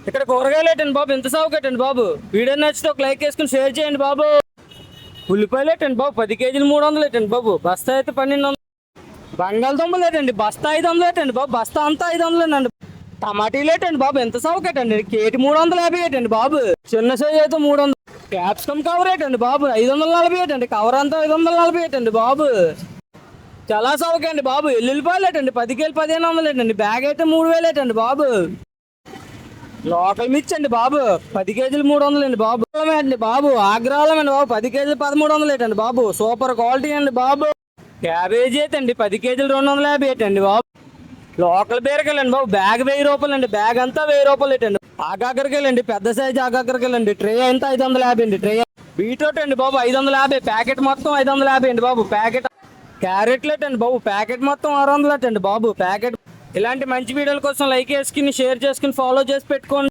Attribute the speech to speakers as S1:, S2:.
S1: ఇక్కడ కూరగాయలు ఏంటండి బాబు, ఎంత సాగుకట్టండి బాబు. వీడియో నచ్చితే ఒక లైక్ వేసుకుని షేర్ చేయండి బాబు. ఉల్లిపాయలు ఏంటండి బాబు, 10 కేజీలు 300 ఏంటండి బాబు, బస్తా అయితే 1200. బంగాళదుంపలు ఏంటండి బస్తా 500 ఏంటండి బాబు, బస్తా అంతా 500 అండి. టమాటీలు ఏంటండి బాబు, ఎంత సాగుకట్టండి, కేటి 350 ఏంటండి బాబు, చిన్న సైజ్ అయితే 300. క్యాప్సికమ్ కవర్ ఏంటండి బాబు, 540 ఏంటండి, కవర్ అంతా 540 ఏంటండి బాబు, చాలా సౌకండి బాబు. ఎల్లుల్లిపాయలు ఏంటండి 10 కేజీలు 1500 ఏంటండి, బ్యాగ్ అయితే 3000 ఏంటండి బాబు. లోకల్ మిర్చి అండి బాబు, 10 కేజీలు 300 అండి బాబు. అండి బాబు ఆగ్రాలం అండి బాబు, 10 కేజీలు 1300 ఏంటండి బాబు, సూపర్ క్వాలిటీ అండి బాబు. క్యాబేజీ అయితే అండి 10 కేజీలు 250 ఏంటండి బాబు. లోకల్ బీరకాయలు అండి బాబు, బ్యాగ్ 1000 రూపాయలు అండి, బ్యాగ్ అంతా 1000 రూపాయలు ఏంటండి. ఆగాకరకాయలు అండి, పెద్ద సైజు ఆగాకరకాయలు అండి, ట్రే అంతా 550 అండి ట్రే. బీట్రూట్ అండి బాబు 550, ప్యాకెట్ మొత్తం 550 అండి బాబు ప్యాకెట్. క్యారెట్లు అండి బాబు, ప్యాకెట్ మొత్తం 600 అండి బాబు ప్యాకెట్. ఇలాంటి మంచి వీడియోల కోసం లైక్ వేసుకుని షేర్ చేసుకుని ఫాలో చేసి పెట్టుకోండి.